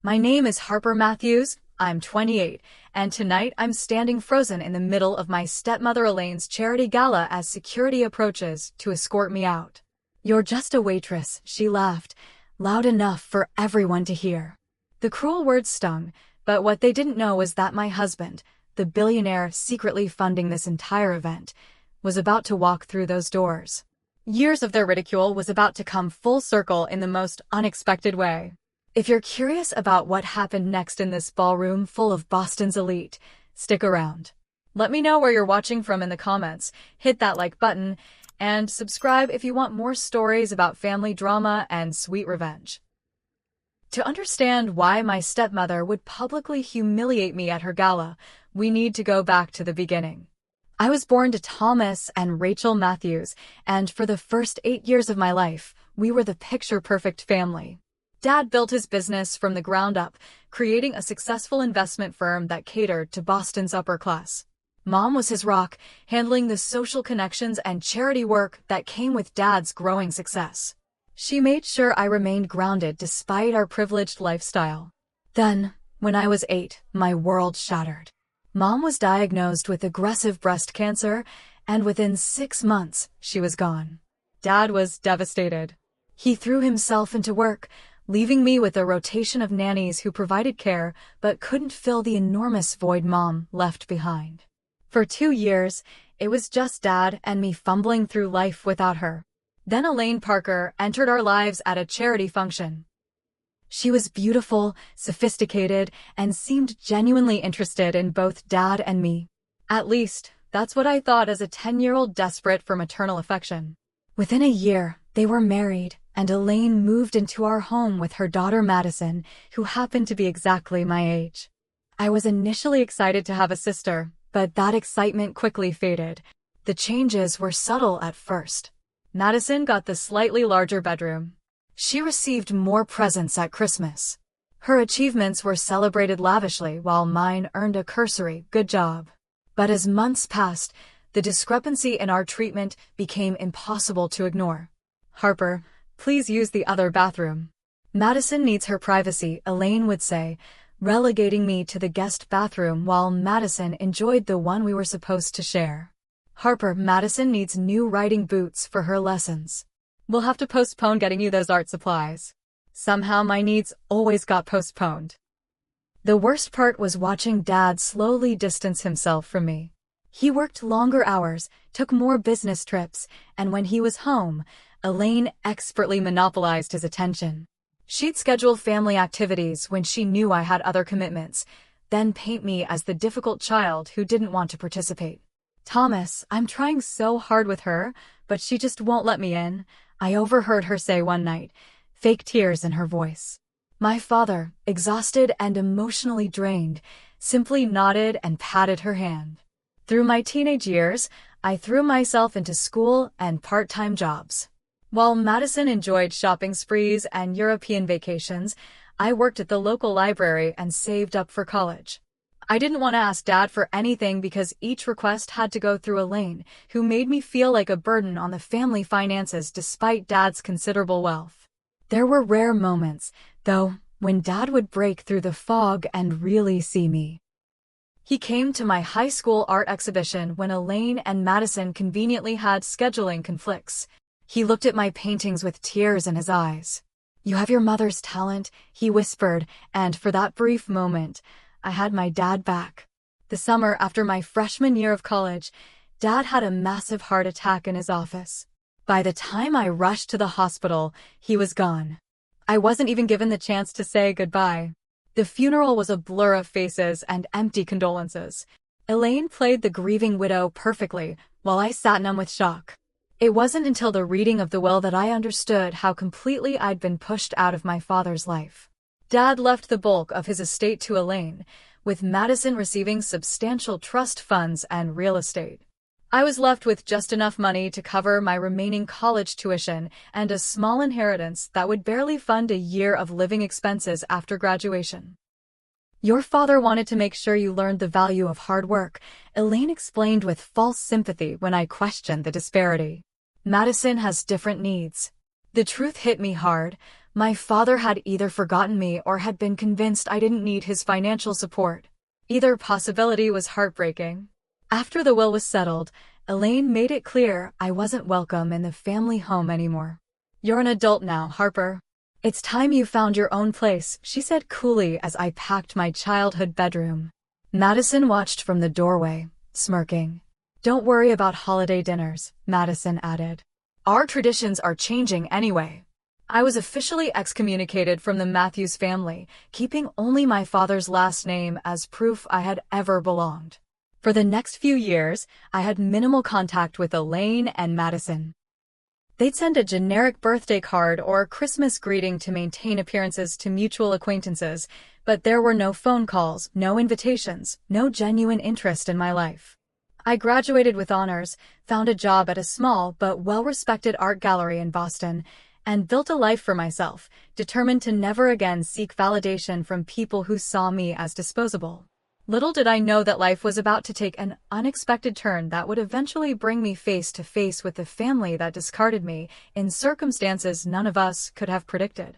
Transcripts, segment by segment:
My name is Harper Matthews, I'm 28, and tonight I'm standing frozen in the middle of my stepmother Elaine's charity gala as security approaches to escort me out. You're just a waitress, she laughed, loud enough for everyone to hear. The cruel words stung, but what they didn't know was that my husband, the billionaire secretly funding this entire event, was about to walk through those doors. Years of their ridicule was about to come full circle in the most unexpected way. If you're curious about what happened next in this ballroom full of Boston's elite, stick around. Let me know where you're watching from in the comments, hit that like button, and subscribe if you want more stories about family drama and sweet revenge. To understand why my stepmother would publicly humiliate me at her gala, we need to go back to the beginning. I was born to Thomas and Rachel Matthews, and for the first 8 years of my life, we were the picture-perfect family. Dad built his business from the ground up, creating a successful investment firm that catered to Boston's upper class. Mom was his rock, handling the social connections and charity work that came with Dad's growing success. She made sure I remained grounded despite our privileged lifestyle. Then, when I was 8, my world shattered. Mom was diagnosed with aggressive breast cancer, and within 6 months, she was gone. Dad was devastated. He threw himself into work, leaving me with a rotation of nannies who provided care but couldn't fill the enormous void Mom left behind. For 2 years, it was just Dad and me fumbling through life without her. Then Elaine Parker entered our lives at a charity function. She was beautiful, sophisticated, and seemed genuinely interested in both Dad and me. At least, that's what I thought as a 10-year-old desperate for maternal affection. Within a year, they were married, and Elaine moved into our home with her daughter Madison, who happened to be exactly my age. I was initially excited to have a sister, but that excitement quickly faded. The changes were subtle at first. Madison got the slightly larger bedroom. She received more presents at Christmas. Her achievements were celebrated lavishly while mine earned a cursory "good job." But as months passed, the discrepancy in our treatment became impossible to ignore. "Harper, please use the other bathroom. Madison needs her privacy," Elaine would say, relegating me to the guest bathroom while Madison enjoyed the one we were supposed to share. "Harper, Madison needs new riding boots for her lessons. We'll have to postpone getting you those art supplies." Somehow my needs always got postponed. The worst part was watching Dad slowly distance himself from me. He worked longer hours, took more business trips, and when he was home, Elaine expertly monopolized his attention. She'd schedule family activities when she knew I had other commitments, then paint me as the difficult child who didn't want to participate. "Thomas, I'm trying so hard with her, but she just won't let me in," I overheard her say one night, fake tears in her voice. My father, exhausted and emotionally drained, simply nodded and patted her hand. Through my teenage years, I threw myself into school and part-time jobs. While Madison enjoyed shopping sprees and European vacations, I worked at the local library and saved up for college. I didn't want to ask Dad for anything because each request had to go through Elaine, who made me feel like a burden on the family finances despite Dad's considerable wealth. There were rare moments, though, when Dad would break through the fog and really see me. He came to my high school art exhibition when Elaine and Madison conveniently had scheduling conflicts. He looked at my paintings with tears in his eyes. "You have your mother's talent," he whispered, and for that brief moment, I had my dad back. The summer after my freshman year of college, Dad had a massive heart attack in his office. By the time I rushed to the hospital, he was gone. I wasn't even given the chance to say goodbye. The funeral was a blur of faces and empty condolences. Elaine played the grieving widow perfectly, while I sat numb with shock. It wasn't until the reading of the will that I understood how completely I'd been pushed out of my father's life. Dad left the bulk of his estate to Elaine, with Madison receiving substantial trust funds and real estate. I was left with just enough money to cover my remaining college tuition and a small inheritance that would barely fund a year of living expenses after graduation. "Your father wanted to make sure you learned the value of hard work," Elaine explained with false sympathy when I questioned the disparity. "Madison has different needs." The truth hit me hard. My father had either forgotten me or had been convinced I didn't need his financial support. Either possibility was heartbreaking. After the will was settled, Elaine made it clear I wasn't welcome in the family home anymore. "You're an adult now, Harper. It's time you found your own place," she said coolly as I packed my childhood bedroom. Madison watched from the doorway, smirking. "Don't worry about holiday dinners," Madison added. "Our traditions are changing anyway." I was officially excommunicated from the Matthews family, keeping only my father's last name as proof I had ever belonged. For the next few years, I had minimal contact with Elaine and Madison. They'd send a generic birthday card or Christmas greeting to maintain appearances to mutual acquaintances, but there were no phone calls, no invitations, no genuine interest in my life. I graduated with honors, found a job at a small but well-respected art gallery in Boston, and built a life for myself, determined to never again seek validation from people who saw me as disposable. Little did I know that life was about to take an unexpected turn that would eventually bring me face to face with the family that discarded me in circumstances none of us could have predicted.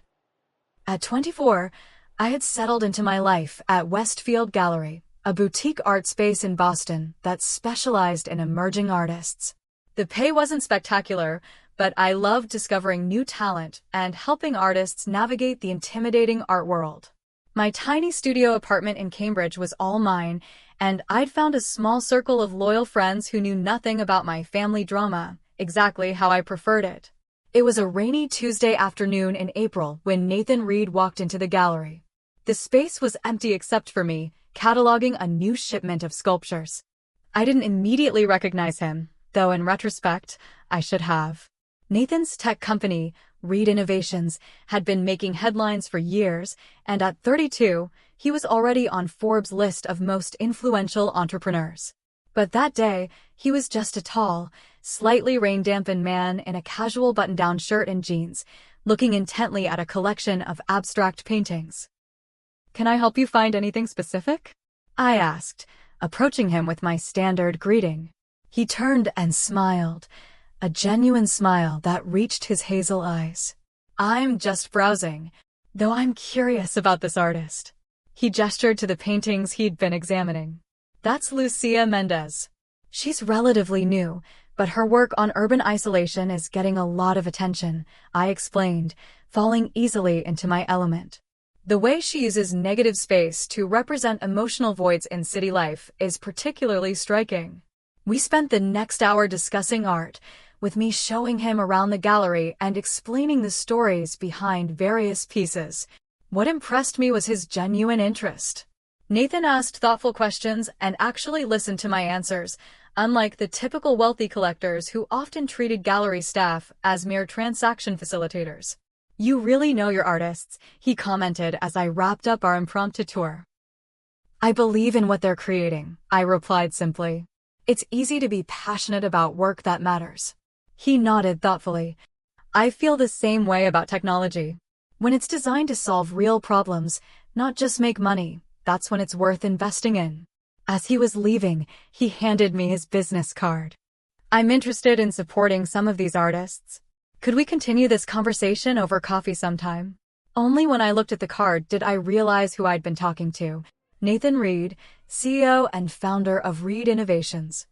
At 24, I had settled into my life at Westfield Gallery, a boutique art space in Boston that specialized in emerging artists. The pay wasn't spectacular, but I loved discovering new talent and helping artists navigate the intimidating art world. My tiny studio apartment in Cambridge was all mine, and I'd found a small circle of loyal friends who knew nothing about my family drama, exactly how I preferred it. It was a rainy Tuesday afternoon in April when Nathan Reed walked into the gallery. The space was empty except for me, cataloging a new shipment of sculptures. I didn't immediately recognize him, though in retrospect, I should have. Nathan's tech company, Reed Innovations, had been making headlines for years, and at 32, he was already on Forbes' list of most influential entrepreneurs. But that day, he was just a tall, slightly rain-dampened man in a casual button-down shirt and jeans, looking intently at a collection of abstract paintings. "Can I help you find anything specific?" I asked, approaching him with my standard greeting. He turned and smiled, a genuine smile that reached his hazel eyes. "I'm just browsing, though I'm curious about this artist." He gestured to the paintings he'd been examining. "That's Lucia Mendez. She's relatively new, but her work on urban isolation is getting a lot of attention," I explained, falling easily into my element. The way she uses negative space to represent emotional voids in city life is particularly striking. We spent the next hour discussing art, with me showing him around the gallery and explaining the stories behind various pieces. What impressed me was his genuine interest. Nathan asked thoughtful questions and actually listened to my answers, unlike the typical wealthy collectors who often treated gallery staff as mere transaction facilitators. "You really know your artists," he commented as I wrapped up our impromptu tour. "I believe in what they're creating," I replied simply. "It's easy to be passionate about work that matters." He nodded thoughtfully. "I feel the same way about technology. When it's designed to solve real problems, not just make money, that's when it's worth investing in." As he was leaving, he handed me his business card. "I'm interested in supporting some of these artists. Could we continue this conversation over coffee sometime?" Only when I looked at the card did I realize who I'd been talking to. Nathan Reed, CEO and founder of Reed Innovations.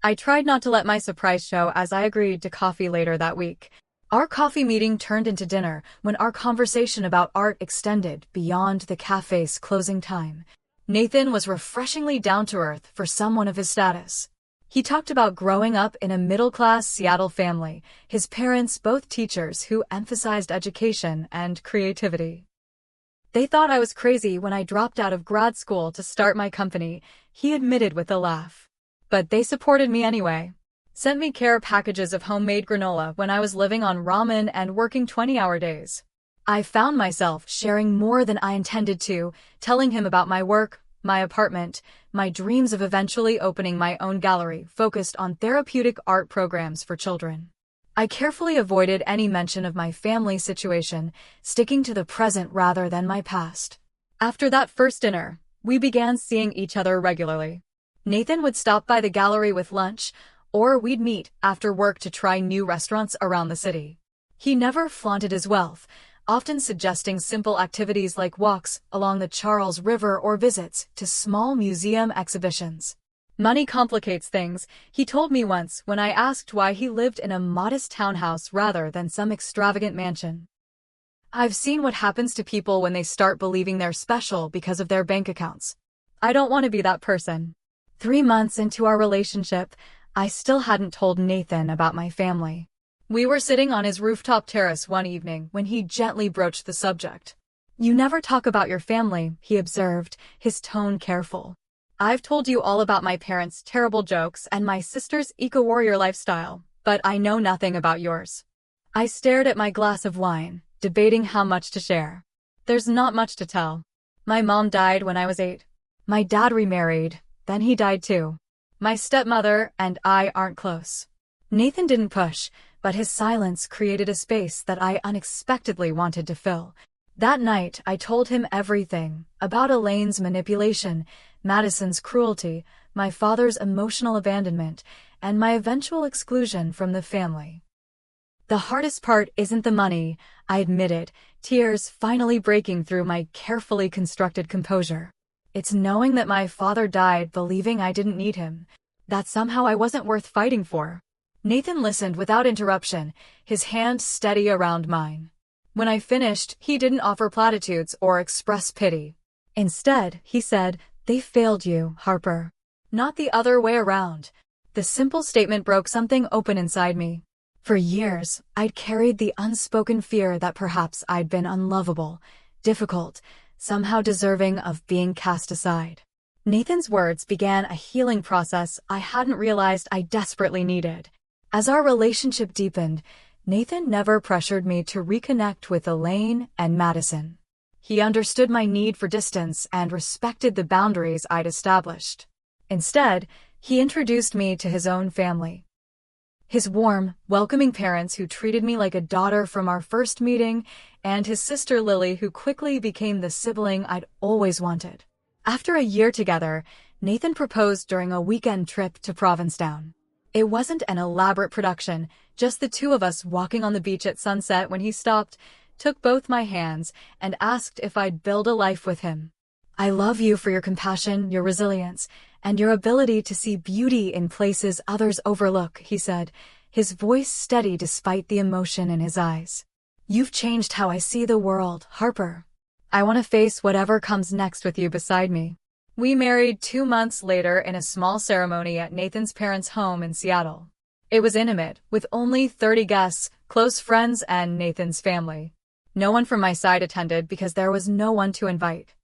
I tried not to let my surprise show as I agreed to coffee later that week. Our coffee meeting turned into dinner when our conversation about art extended beyond the cafe's closing time. Nathan was refreshingly down-to-earth for someone of his status. He talked about growing up in a middle-class Seattle family, his parents both teachers who emphasized education and creativity. "They thought I was crazy when I dropped out of grad school to start my company," he admitted with a laugh. "But they supported me anyway. Sent me care packages of homemade granola when I was living on ramen and working 20-hour days." I found myself sharing more than I intended to, telling him about my work, my apartment, my dreams of eventually opening my own gallery focused on therapeutic art programs for children. I carefully avoided any mention of my family situation, sticking to the present rather than my past. After that first dinner, we began seeing each other regularly. Nathan would stop by the gallery with lunch, or we'd meet after work to try new restaurants around the city. He never flaunted his wealth, often suggesting simple activities like walks along the Charles River or visits to small museum exhibitions. Money complicates things, he told me once when I asked why he lived in a modest townhouse rather than some extravagant mansion. I've seen what happens to people when they start believing they're special because of their bank accounts. I don't want to be that person. 3 months into our relationship, I still hadn't told Nathan about my family. We were sitting on his rooftop terrace one evening when he gently broached the subject. "You never talk about your family," he observed, his tone careful. "I've told you all about my parents' terrible jokes and my sister's eco-warrior lifestyle, but I know nothing about yours." I stared at my glass of wine, debating how much to share. There's not much to tell. My mom died when I was 8. My dad remarried, then he died too. My stepmother and I aren't close. Nathan didn't push, but his silence created a space that I unexpectedly wanted to fill. That night, I told him everything about Elaine's manipulation, Madison's cruelty, my father's emotional abandonment, and my eventual exclusion from the family. "The hardest part isn't the money," I admitted, tears finally breaking through my carefully constructed composure. "It's knowing that my father died believing I didn't need him, that somehow I wasn't worth fighting for." Nathan listened without interruption, his hand steady around mine. When I finished, he didn't offer platitudes or express pity. Instead, he said, "They failed you, Harper. Not the other way around." The simple statement broke something open inside me. For years, I'd carried the unspoken fear that perhaps I'd been unlovable, difficult, somehow deserving of being cast aside. Nathan's words began a healing process I hadn't realized I desperately needed. As our relationship deepened, Nathan never pressured me to reconnect with Elaine and Madison. He understood my need for distance and respected the boundaries I'd established. Instead, he introduced me to his own family. His warm, welcoming parents who treated me like a daughter from our first meeting, and his sister Lily who quickly became the sibling I'd always wanted. After a year together, Nathan proposed during a weekend trip to Provincetown. It wasn't an elaborate production, just the two of us walking on the beach at sunset when he stopped, took both my hands, and asked if I'd build a life with him. "I love you for your compassion, your resilience, and your ability to see beauty in places others overlook," he said, his voice steady despite the emotion in his eyes. "You've changed how I see the world, Harper. I want to face whatever comes next with you beside me." We married 2 months later in a small ceremony at Nathan's parents' home in Seattle. It was intimate, with only 30 guests, close friends, and Nathan's family. No one from my side attended because there was no one to invite.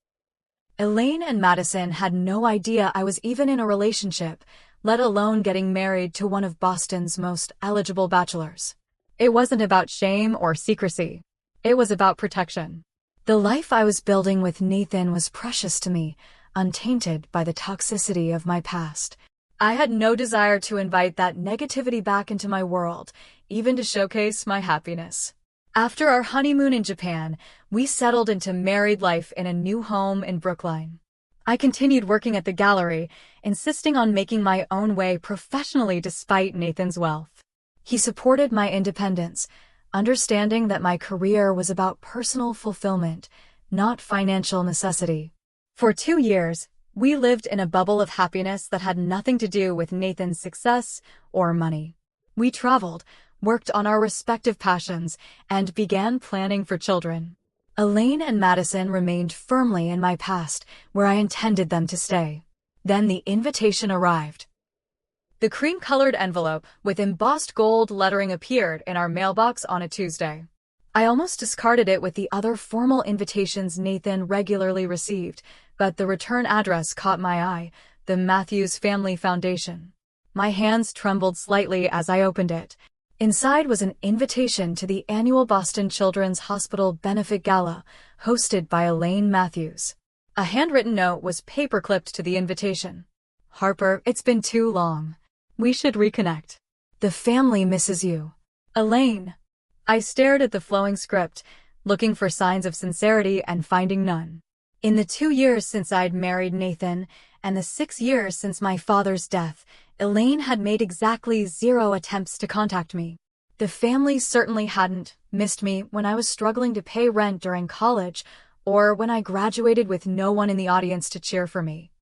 Elaine and Madison had no idea I was even in a relationship, let alone getting married to one of Boston's most eligible bachelors. It wasn't about shame or secrecy. It was about protection. The life I was building with Nathan was precious to me, untainted by the toxicity of my past. I had no desire to invite that negativity back into my world, even to showcase my happiness. After our honeymoon in Japan, we settled into married life in a new home in Brookline. I continued working at the gallery, insisting on making my own way professionally despite Nathan's wealth. He supported my independence, understanding that my career was about personal fulfillment, not financial necessity. For 2 years, we lived in a bubble of happiness that had nothing to do with Nathan's success or money. We traveled, worked on our respective passions, and began planning for children. Elaine and Madison remained firmly in my past, where I intended them to stay. Then the invitation arrived. The cream-colored envelope with embossed gold lettering appeared in our mailbox on a Tuesday. I almost discarded it with the other formal invitations Nathan regularly received, but the return address caught my eye, the Matthews Family Foundation. My hands trembled slightly as I opened it. Inside was an invitation to the annual Boston Children's Hospital Benefit Gala, hosted by Elaine Matthews. A handwritten note was paper-clipped to the invitation. "Harper, it's been too long. We should reconnect. The family misses you. Elaine." I stared at the flowing script, looking for signs of sincerity and finding none. In the 2 years since I'd married Nathan, and the 6 years since my father's death, Elaine had made exactly 0 attempts to contact me. The family certainly hadn't missed me when I was struggling to pay rent during college or when I graduated with no one in the audience to cheer for me.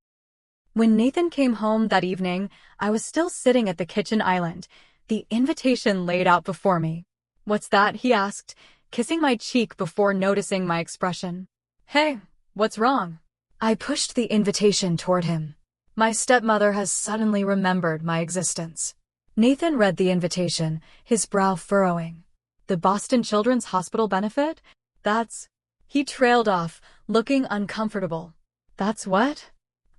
When Nathan came home that evening, I was still sitting at the kitchen island, the invitation laid out before me. "What's that?" he asked, kissing my cheek before noticing my expression. "Hey, what's wrong?" I pushed the invitation toward him. My stepmother has suddenly remembered my existence. Nathan read the invitation, his brow furrowing. "The Boston Children's Hospital benefit? That's—" He trailed off, looking uncomfortable. "That's what?"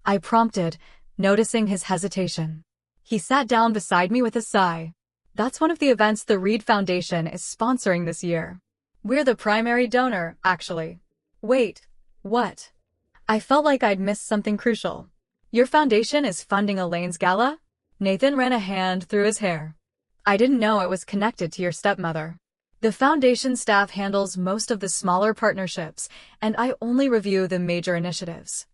I prompted, noticing his hesitation. He sat down beside me with a sigh. "That's one of the events the Reed Foundation is sponsoring this year. We're the primary donor, actually." "Wait, what?" I felt like I'd missed something crucial. "Your foundation is funding Elaine's gala?" Nathan ran a hand through his hair. "I didn't know it was connected to your stepmother. The foundation staff handles most of the smaller partnerships, and I only review the major initiatives.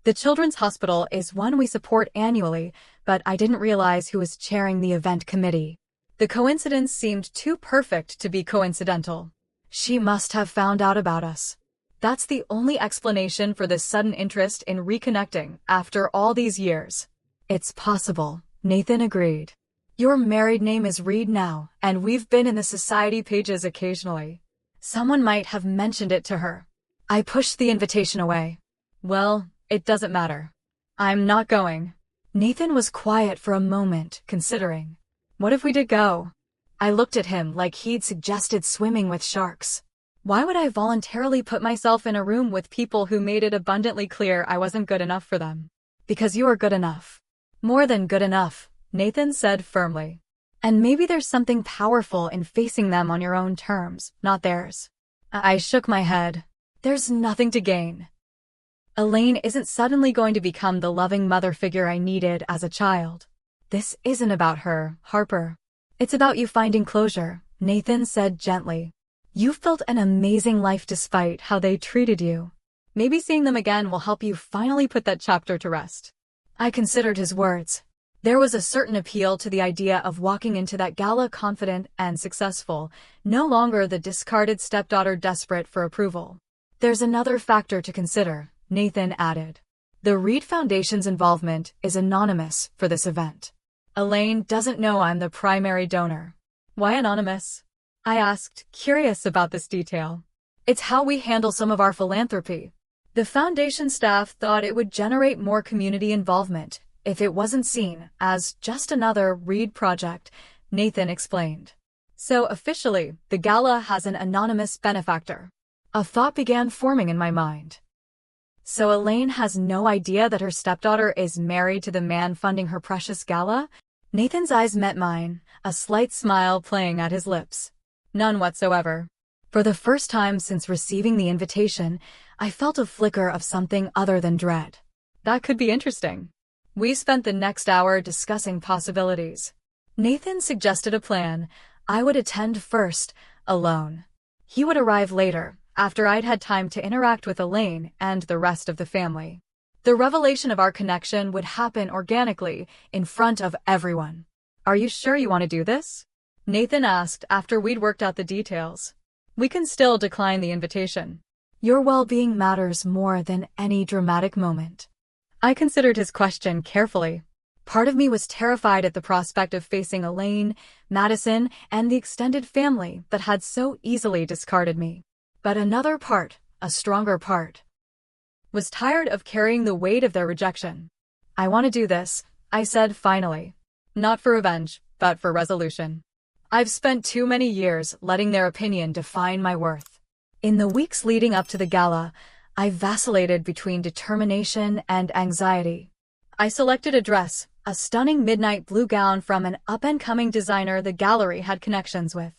The Children's Hospital is one we support annually, but I didn't realize who was chairing the event committee. The coincidence seemed too perfect to be coincidental. She must have found out about us. That's the only explanation for this sudden interest in reconnecting after all these years." "It's possible," Nathan agreed. "Your married name is Reed now, and we've been in the society pages occasionally. Someone might have mentioned it to her." I pushed the invitation away. "Well, it doesn't matter. I'm not going." Nathan was quiet for a moment, considering. "What if we did go?" I looked at him like he'd suggested swimming with sharks. Why would I voluntarily put myself in a room with people who made it abundantly clear I wasn't good enough for them? "Because you are good enough." "More than good enough," Nathan said firmly. "And maybe there's something powerful in facing them on your own terms, not theirs." I shook my head. "There's nothing to gain. Elaine isn't suddenly going to become the loving mother figure I needed as a child. This isn't about her, Harper. It's about you finding closure," Nathan said gently. "You've built an amazing life despite how they treated you. Maybe seeing them again will help you finally put that chapter to rest." I considered his words. There was a certain appeal to the idea of walking into that gala confident and successful, no longer the discarded stepdaughter desperate for approval. "There's another factor to consider," Nathan added. "The Reed Foundation's involvement is anonymous for this event. Elaine doesn't know I'm the primary donor." "Why anonymous?" I asked, curious about this detail. "It's how we handle some of our philanthropy. The foundation staff thought it would generate more community involvement if it wasn't seen as just another Reed project," Nathan explained. "So officially, the gala has an anonymous benefactor." A thought began forming in my mind. So Elaine has no idea that her stepdaughter is married to the man funding her precious gala? Nathan's eyes met mine, a slight smile playing at his lips. "None whatsoever." For the first time since receiving the invitation, I felt a flicker of something other than dread. That could be interesting. We spent the next hour discussing possibilities. Nathan suggested a plan. I would attend first, alone. He would arrive later, after I'd had time to interact with Elaine and the rest of the family. The revelation of our connection would happen organically, in front of everyone. "Are you sure you want to do this?" Nathan asked after we'd worked out the details. "We can still decline the invitation. Your well-being matters more than any dramatic moment." I considered his question carefully. Part of me was terrified at the prospect of facing Elaine, Madison, and the extended family that had so easily discarded me. But another part, a stronger part, was tired of carrying the weight of their rejection. "I want to do this," I said finally. "Not for revenge, but for resolution. I've spent too many years letting their opinion define my worth." In the weeks leading up to the gala, I vacillated between determination and anxiety. I selected a dress, a stunning midnight blue gown from an up-and-coming designer the gallery had connections with.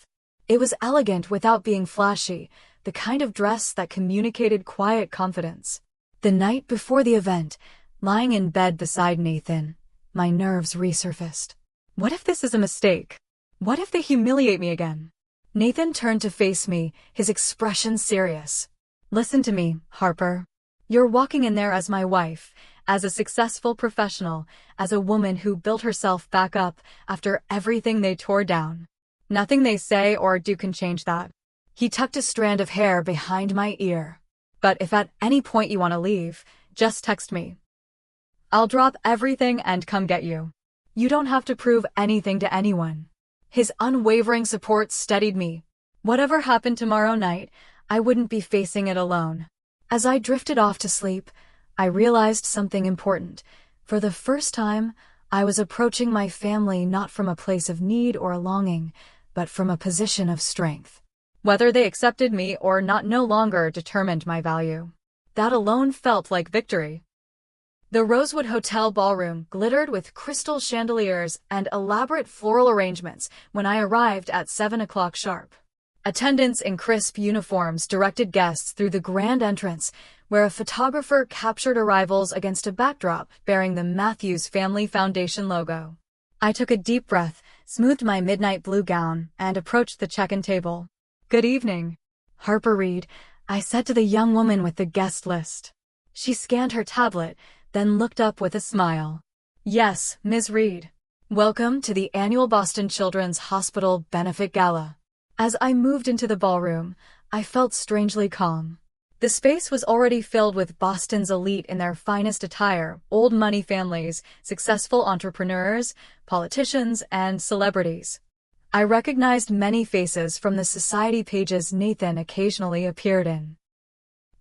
It was elegant without being flashy, the kind of dress that communicated quiet confidence. The night before the event, lying in bed beside Nathan, my nerves resurfaced. What if this is a mistake? What if they humiliate me again? Nathan turned to face me, his expression serious. "Listen to me, Harper. You're walking in there as my wife, as a successful professional, as a woman who built herself back up after everything they tore down. Nothing they say or do can change that. He tucked a strand of hair behind my ear. But if at any point you want to leave, just text me. I'll drop everything and come get you. You don't have to prove anything to anyone. His unwavering support steadied me. Whatever happened tomorrow night, I wouldn't be facing it alone. As I drifted off to sleep, I realized something important. For the first time, I was approaching my family not from a place of need or longing, but from a position of strength. Whether they accepted me or not no longer determined my value. That alone felt like victory. The Rosewood Hotel ballroom glittered with crystal chandeliers and elaborate floral arrangements when I arrived at 7 o'clock sharp. Attendants in crisp uniforms directed guests through the grand entrance, where a photographer captured arrivals against a backdrop bearing the Matthews Family Foundation logo. I took a deep breath, smoothed my midnight blue gown, and approached the check-in table. "Good evening, Harper Reed," I said to the young woman with the guest list. She scanned her tablet, then looked up with a smile. "Yes, Ms. Reed. Welcome to the annual Boston Children's Hospital Benefit Gala." As I moved into the ballroom, I felt strangely calm. The space was already filled with Boston's elite in their finest attire, old money families, successful entrepreneurs, politicians, and celebrities. I recognized many faces from the society pages Nathan occasionally appeared in.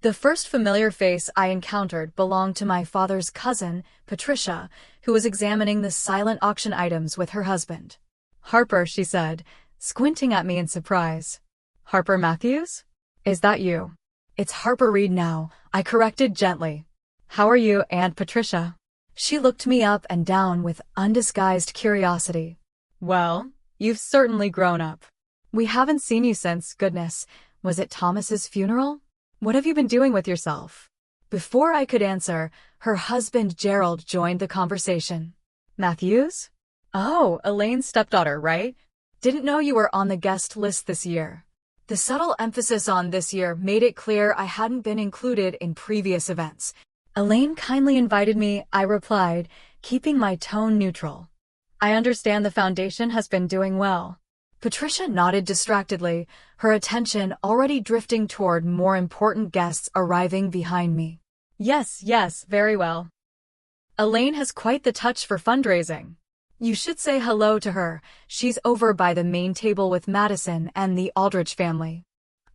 The first familiar face I encountered belonged to my father's cousin, Patricia, who was examining the silent auction items with her husband. "Harper," she said, squinting at me in surprise. "Harper Matthews? Is that you?" "It's Harper Reed now," I corrected gently. "How are you, Aunt Patricia?" She looked me up and down with undisguised curiosity. "Well, you've certainly grown up. We haven't seen you since, goodness, was it Thomas's funeral? What have you been doing with yourself?" Before I could answer, her husband Gerald joined the conversation. "Matthews? Oh, Elaine's stepdaughter, right? Didn't know you were on the guest list this year." The subtle emphasis on this year made it clear I hadn't been included in previous events. "Elaine kindly invited me," I replied, keeping my tone neutral. "I understand the foundation has been doing well." Patricia nodded distractedly, her attention already drifting toward more important guests arriving behind me. Yes, very well. Elaine has quite the touch for fundraising. You should say hello to her. She's over by the main table with Madison and the Aldrich family."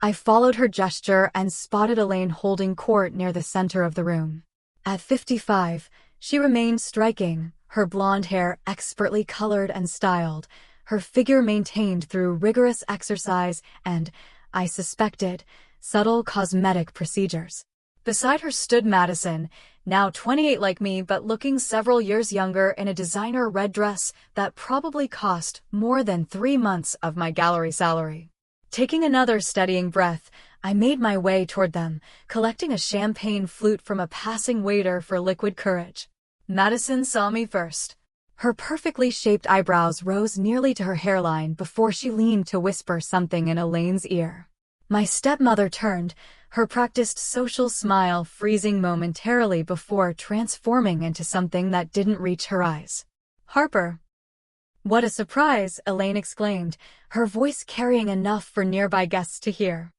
I followed her gesture and spotted Elaine holding court near the center of the room. At 55, she remained striking, her blonde hair expertly colored and styled, her figure maintained through rigorous exercise and, I suspected, subtle cosmetic procedures. Beside her stood Madison, now 28 like me but looking several years younger in a designer red dress that probably cost more than 3 months of my gallery salary. Taking another steadying breath, I made my way toward them, collecting a champagne flute from a passing waiter for liquid courage. Madison saw me first. Her perfectly shaped eyebrows rose nearly to her hairline before she leaned to whisper something in Elaine's ear. My stepmother turned, her practiced social smile freezing momentarily before transforming into something that didn't reach her eyes. "Harper." "What a surprise," Elaine exclaimed, her voice carrying enough for nearby guests to hear.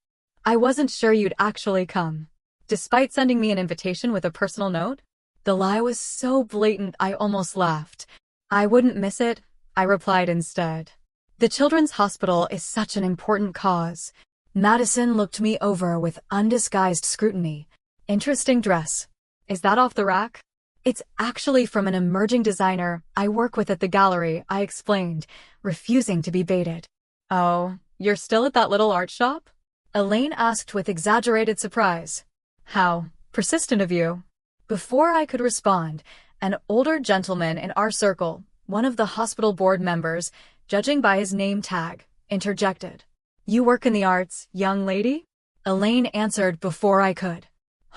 "I wasn't sure you'd actually come." Despite sending me an invitation with a personal note? The lie was so blatant I almost laughed. "I wouldn't miss it," I replied instead. "The Children's Hospital is such an important cause." Madison looked me over with undisguised scrutiny. "Interesting dress. Is that off the rack?" "It's actually from an emerging designer I work with at the gallery," I explained, refusing to be baited. "Oh, you're still at that little art shop?" Elaine asked with exaggerated surprise. "How persistent of you." Before I could respond, an older gentleman in our circle, one of the hospital board members, judging by his name tag, interjected. "You work in the arts, young lady?" Elaine answered before I could.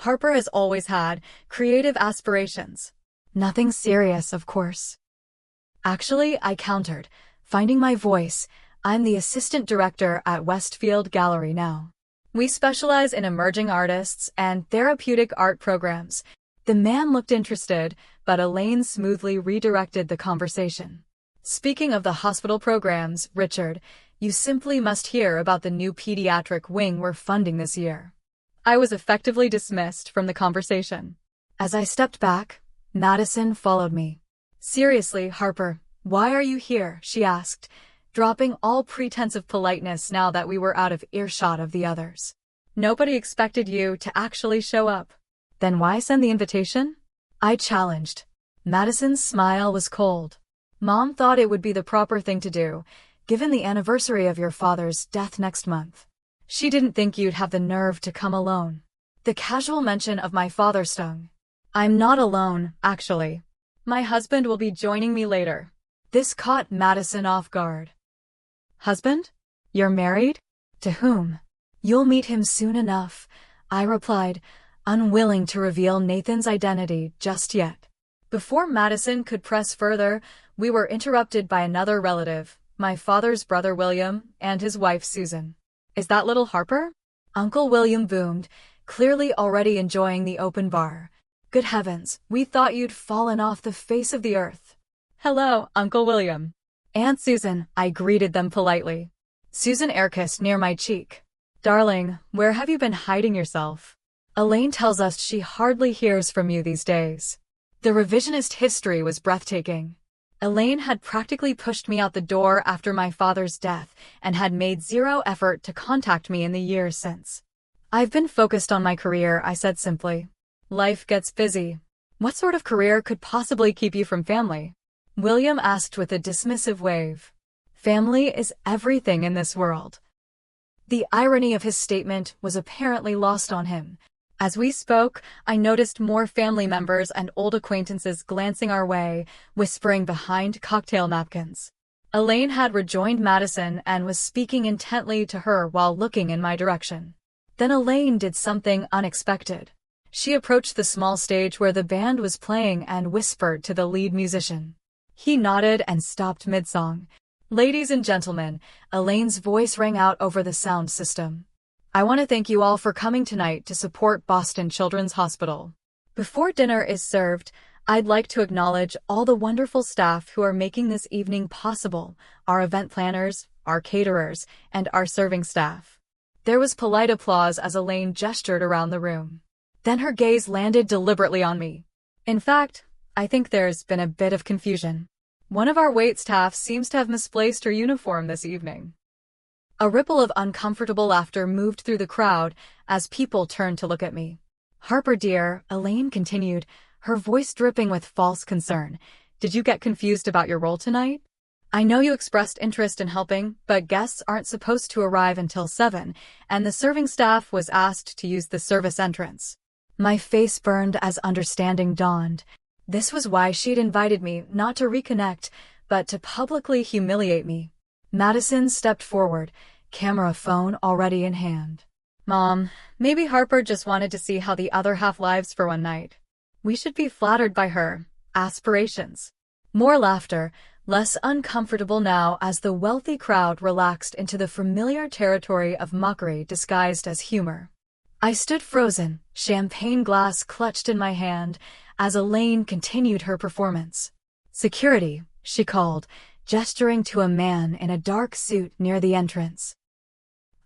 "Harper has always had creative aspirations." "Nothing serious, of course." "Actually," I countered, finding my voice, "I'm the assistant director at Westfield Gallery now. We specialize in emerging artists and therapeutic art programs." The man looked interested, but Elaine smoothly redirected the conversation. "Speaking of the hospital programs, Richard, You simply must hear about the new pediatric wing we're funding this year." I was effectively dismissed from the conversation. As I stepped back, Madison followed me. "Seriously, Harper, why are you here?" she asked, dropping all pretense of politeness now that we were out of earshot of the others. "Nobody expected you to actually show up." "Then why send the invitation?" I challenged. Madison's smile was cold. "Mom thought it would be the proper thing to do, given the anniversary of your father's death next month. She didn't think you'd have the nerve to come alone." The casual mention of my father stung. "I'm not alone, actually. My husband will be joining me later." This caught Madison off guard. "Husband? You're married? To whom?" "You'll meet him soon enough," I replied, unwilling to reveal Nathan's identity just yet. Before Madison could press further, we were interrupted by another relative, my father's brother William, and his wife Susan. "Is that little Harper?" Uncle William boomed, clearly already enjoying the open bar. "Good heavens, we thought you'd fallen off the face of the earth." "Hello, Uncle William." "Aunt Susan," I greeted them politely. Susan air-kissed near my cheek. "Darling, where have you been hiding yourself? Elaine tells us she hardly hears from you these days." The revisionist history was breathtaking. Elaine had practically pushed me out the door after my father's death and had made zero effort to contact me in the years since. "I've been focused on my career," I said simply. "Life gets busy." "What sort of career could possibly keep you from family?" William asked with a dismissive wave. "Family is everything in this world." The irony of his statement was apparently lost on him. As we spoke, I noticed more family members and old acquaintances glancing our way, whispering behind cocktail napkins. Elaine had rejoined Madison and was speaking intently to her while looking in my direction. Then Elaine did something unexpected. She approached the small stage where the band was playing and whispered to the lead musician. He nodded and stopped mid-song. "Ladies and gentlemen," Elaine's voice rang out over the sound system. "I want to thank you all for coming tonight to support Boston Children's Hospital. Before dinner is served, I'd like to acknowledge all the wonderful staff who are making this evening possible, our event planners, our caterers, and our serving staff." There was polite applause as Elaine gestured around the room. Then her gaze landed deliberately on me. "In fact, I think there's been a bit of confusion. One of our wait staff seems to have misplaced her uniform this evening." A ripple of uncomfortable laughter moved through the crowd as people turned to look at me. "Harper dear," Elaine continued, her voice dripping with false concern, "did you get confused about your role tonight? I know you expressed interest in helping, but guests aren't supposed to arrive until 7, and the serving staff was asked to use the service entrance." My face burned as understanding dawned. This was why she'd invited me not to reconnect, but to publicly humiliate me. Madison stepped forward, camera phone already in hand. "Mom, maybe Harper just wanted to see how the other half lives for one night. We should be flattered by her aspirations." More laughter, less uncomfortable now as the wealthy crowd relaxed into the familiar territory of mockery disguised as humor. I stood frozen, champagne glass clutched in my hand, as Elaine continued her performance. "Security," she called, gesturing to a man in a dark suit near the entrance.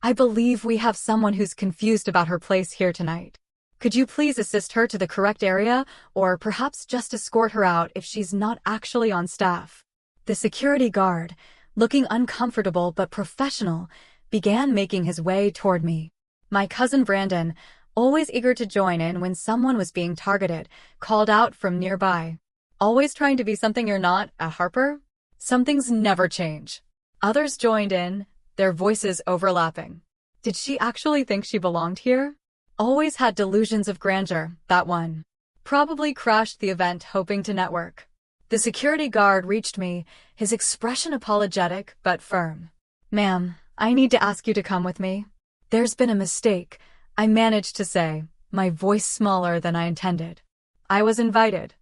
"I believe we have someone who's confused about her place here tonight. Could you please assist her to the correct area, or perhaps just escort her out if she's not actually on staff?" The security guard, looking uncomfortable but professional, began making his way toward me. My cousin Brandon, always eager to join in when someone was being targeted, called out from nearby. "Always trying to be something you're not, Harper? Some things never change." Others joined in, their voices overlapping. Did she actually think she belonged here? Always had delusions of grandeur, that one. Probably crashed the event hoping to network. The security guard reached me, his expression apologetic but firm. "Ma'am, I need to ask you to come with me." "There's been a mistake," I managed to say, my voice smaller than I intended. "I was invited.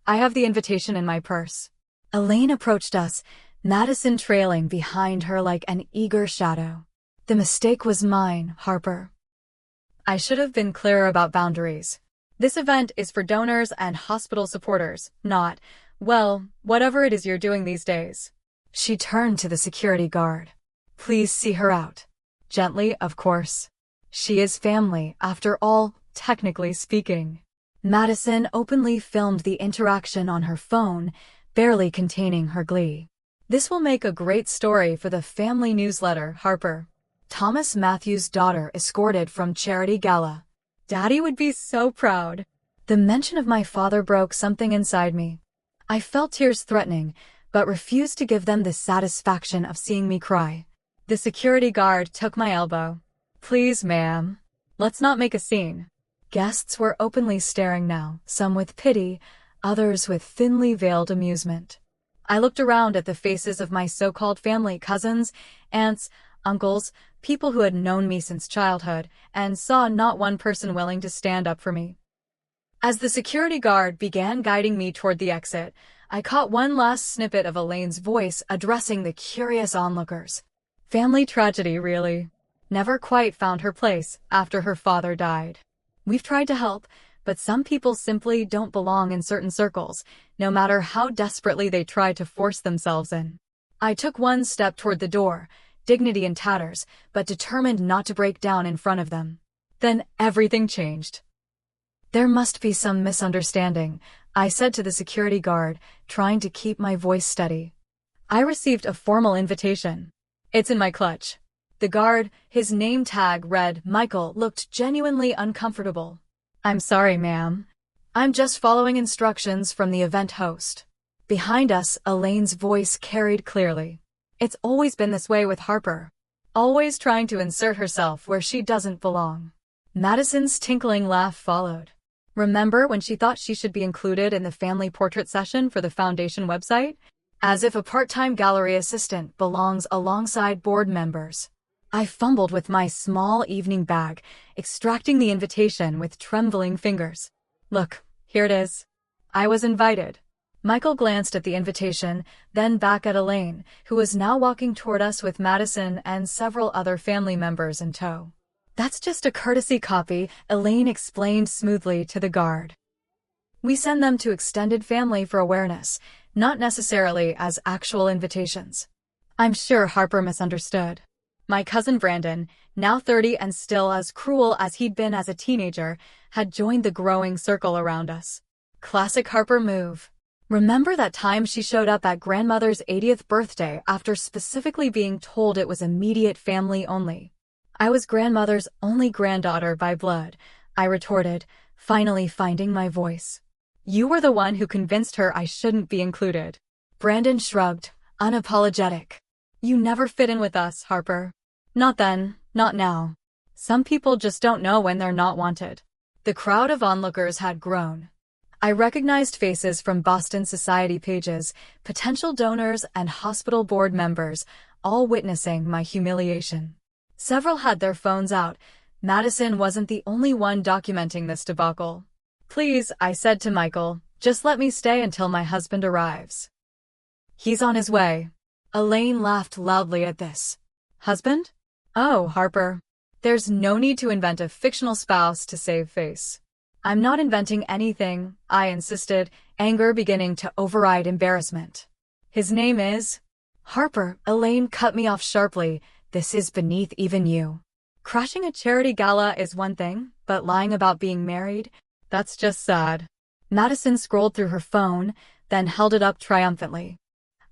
I have the invitation in my purse." Elaine approached us, Madison trailing behind her like an eager shadow. "The mistake was mine, Harper. I should have been clearer about boundaries. This event is for donors and hospital supporters, not, well, whatever it is you're doing these days." She turned to the security guard. Please see her out. Gently, of course. She is family, after all, technically speaking. Madison openly filmed the interaction on her phone, barely containing her glee. This will make a great story for the family newsletter, Harper. Thomas Matthews' daughter escorted from charity gala. Daddy would be so proud. The mention of my father broke something inside me. I felt tears threatening, but refused to give them the satisfaction of seeing me cry. The security guard took my elbow. Please, ma'am. Let's not make a scene. Guests were openly staring now, some with pity, others with thinly veiled amusement. I looked around at the faces of my so-called family, cousins, aunts, uncles, people who had known me since childhood, and saw not one person willing to stand up for me. As the security guard began guiding me toward the exit, I caught one last snippet of Elaine's voice addressing the curious onlookers. Family tragedy, really. Never quite found her place after her father died. We've tried to help, but some people simply don't belong in certain circles, no matter how desperately they try to force themselves in. I took one step toward the door, dignity in tatters, but determined not to break down in front of them. Then everything changed. There must be some misunderstanding, I said to the security guard, trying to keep my voice steady. I received a formal invitation. It's in my clutch. The guard, his name tag read Michael, looked genuinely uncomfortable. I'm sorry, ma'am. I'm just following instructions from the event host. Behind us, Elaine's voice carried clearly. It's always been this way with Harper. Always trying to insert herself where she doesn't belong. Madison's tinkling laugh followed. Remember when she thought she should be included in the family portrait session for the foundation website? As if a part-time gallery assistant belongs alongside board members. I fumbled with my small evening bag, extracting the invitation with trembling fingers. Look, here it is. I was invited. Michael glanced at the invitation, then back at Elaine, who was now walking toward us with Madison and several other family members in tow. That's just a courtesy copy, Elaine explained smoothly to the guard. We send them to extended family for awareness, not necessarily as actual invitations. I'm sure Harper misunderstood. My cousin Brandon, now 30 and still as cruel as he'd been as a teenager, had joined the growing circle around us. Classic Harper move. Remember that time she showed up at grandmother's 80th birthday after specifically being told it was immediate family only? I was grandmother's only granddaughter by blood, I retorted, finally finding my voice. You were the one who convinced her I shouldn't be included. Brandon shrugged, unapologetic. You never fit in with us, Harper. Not then, not now. Some people just don't know when they're not wanted. The crowd of onlookers had grown. I recognized faces from Boston Society pages, potential donors and hospital board members, all witnessing my humiliation. Several had their phones out. Madison wasn't the only one documenting this debacle. Please, I said to Michael, just let me stay until my husband arrives. He's on his way. Elaine laughed loudly at this. Husband? Oh, Harper. There's no need to invent a fictional spouse to save face. I'm not inventing anything, I insisted, anger beginning to override embarrassment. His name is... Harper, Elaine cut me off sharply. This is beneath even you. Crashing a charity gala is one thing, but lying about being married? That's just sad. Madison scrolled through her phone, then held it up triumphantly.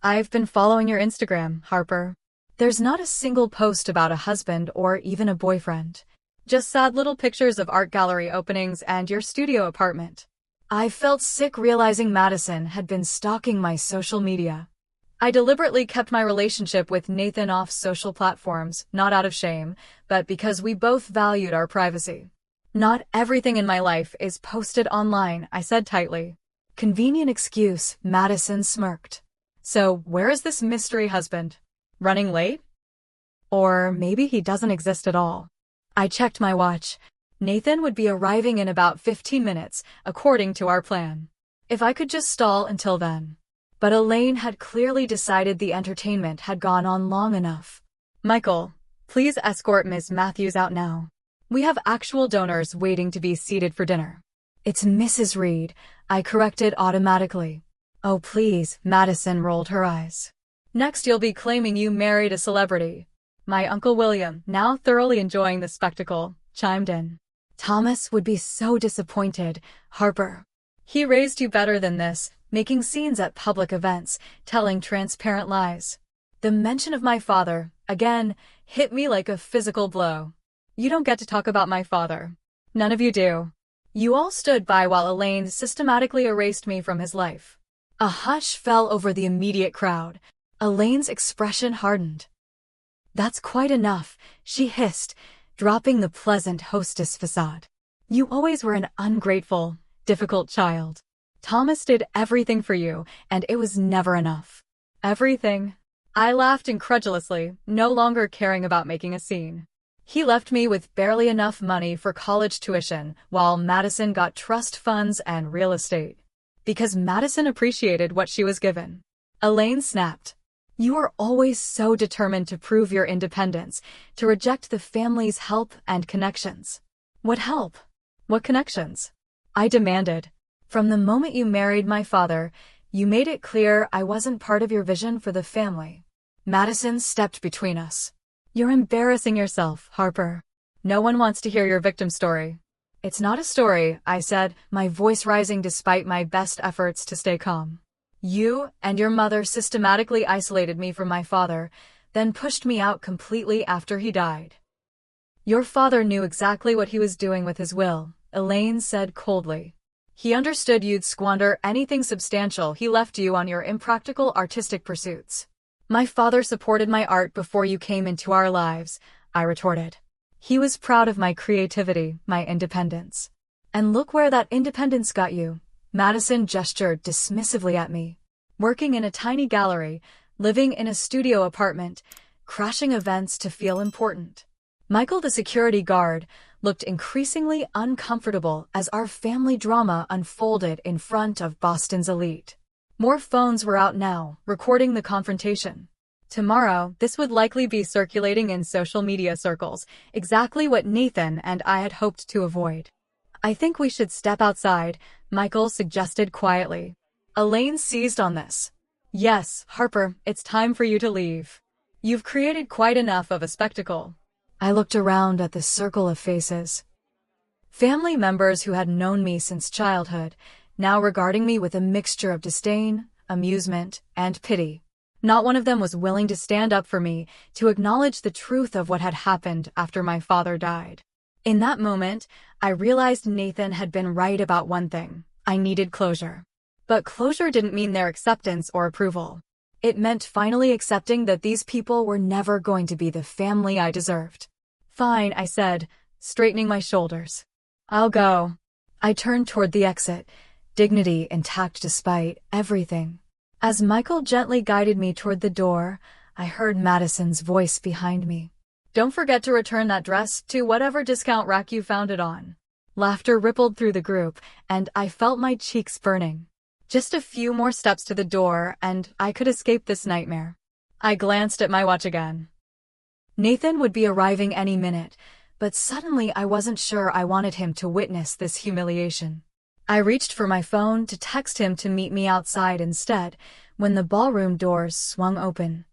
I've been following your Instagram, Harper. There's not a single post about a husband or even a boyfriend. Just sad little pictures of art gallery openings and your studio apartment. I felt sick realizing Madison had been stalking my social media. I deliberately kept my relationship with Nathan off social platforms, not out of shame, but because we both valued our privacy. Not everything in my life is posted online, I said tightly. Convenient excuse, Madison smirked. So, where is this mystery husband? Running late? Or maybe he doesn't exist at all. I checked my watch. Nathan would be arriving in about 15 minutes, according to our plan. If I could just stall until then. But Elaine had clearly decided the entertainment had gone on long enough. Michael, please escort Ms. Matthews out now. We have actual donors waiting to be seated for dinner. It's Mrs. Reed, I corrected automatically. Oh please, Madison rolled her eyes. Next you'll be claiming you married a celebrity. My Uncle William, now thoroughly enjoying the spectacle, chimed in. Thomas would be so disappointed, Harper. He raised you better than this, making scenes at public events, telling transparent lies. The mention of my father, again, hit me like a physical blow. You don't get to talk about my father. None of you do. You all stood by while Elaine systematically erased me from his life. A hush fell over the immediate crowd. Elaine's expression hardened. That's quite enough, she hissed, dropping the pleasant hostess facade. You always were an ungrateful, difficult child. Thomas did everything for you, and it was never enough. Everything? I laughed incredulously, no longer caring about making a scene. He left me with barely enough money for college tuition, while Madison got trust funds and real estate. Because Madison appreciated what she was given. Elaine snapped. You were always so determined to prove your independence, to reject the family's help and connections. What help? What connections? I demanded. From the moment you married my father, you made it clear I wasn't part of your vision for the family. Madison stepped between us. You're embarrassing yourself, Harper. No one wants to hear your victim story. It's not a story, I said, my voice rising despite my best efforts to stay calm. You and your mother systematically isolated me from my father, then pushed me out completely after he died. Your father knew exactly what he was doing with his will, Elaine said coldly. He understood you'd squander anything substantial he left you on your impractical artistic pursuits. My father supported my art before you came into our lives, I retorted. He was proud of my creativity, my independence. And look where that independence got you. Madison gestured dismissively at me. Working in a tiny gallery, living in a studio apartment, crashing events to feel important. Michael, the security guard, looked increasingly uncomfortable as our family drama unfolded in front of Boston's elite. More phones were out now, recording the confrontation. Tomorrow, this would likely be circulating in social media circles, exactly what Nathan and I had hoped to avoid. I think we should step outside, Michael suggested quietly. Elaine seized on this. Yes, Harper, it's time for you to leave. You've created quite enough of a spectacle. I looked around at the circle of faces. Family members who had known me since childhood, now regarding me with a mixture of disdain, amusement, and pity. Not one of them was willing to stand up for me, to acknowledge the truth of what had happened after my father died. In that moment, I realized Nathan had been right about one thing. I needed closure. But closure didn't mean their acceptance or approval. It meant finally accepting that these people were never going to be the family I deserved. Fine, I said, straightening my shoulders. I'll go. I turned toward the exit, dignity intact despite everything. As Michael gently guided me toward the door, I heard Madison's voice behind me. Don't forget to return that dress to whatever discount rack you found it on. Laughter rippled through the group, and I felt my cheeks burning. Just a few more steps to the door, and I could escape this nightmare. I glanced at my watch again. Nathan would be arriving any minute, but suddenly I wasn't sure I wanted him to witness this humiliation. I reached for my phone to text him to meet me outside instead, when the ballroom doors swung open.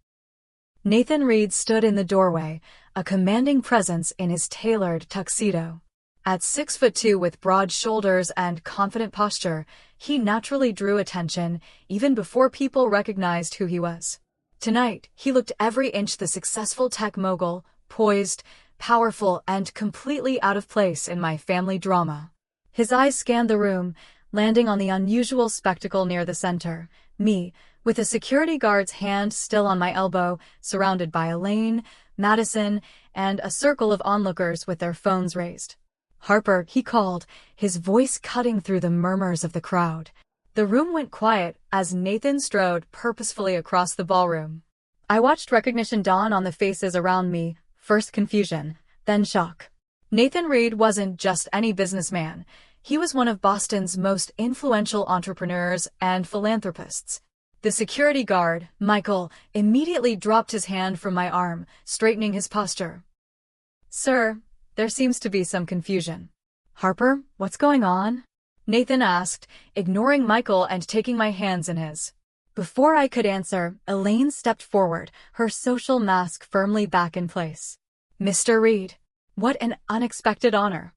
Nathan Reed stood in the doorway, a commanding presence in his tailored tuxedo. At 6'2" with broad shoulders and confident posture, he naturally drew attention, even before people recognized who he was. Tonight, he looked every inch the successful tech mogul, poised, powerful, and completely out of place in my family drama. His eyes scanned the room, landing on the unusual spectacle near the center, me, with a security guard's hand still on my elbow, surrounded by Elaine, Madison, and a circle of onlookers with their phones raised. Harper, he called, his voice cutting through the murmurs of the crowd. The room went quiet as Nathan strode purposefully across the ballroom. I watched recognition dawn on the faces around me, first confusion, then shock. Nathan Reed wasn't just any businessman. He was one of Boston's most influential entrepreneurs and philanthropists. The security guard, Michael, immediately dropped his hand from my arm, straightening his posture. Sir, there seems to be some confusion. Harper, what's going on? Nathan asked, ignoring Michael and taking my hands in his. Before I could answer, Elaine stepped forward, her social mask firmly back in place. Mr. Reed. What an unexpected honor.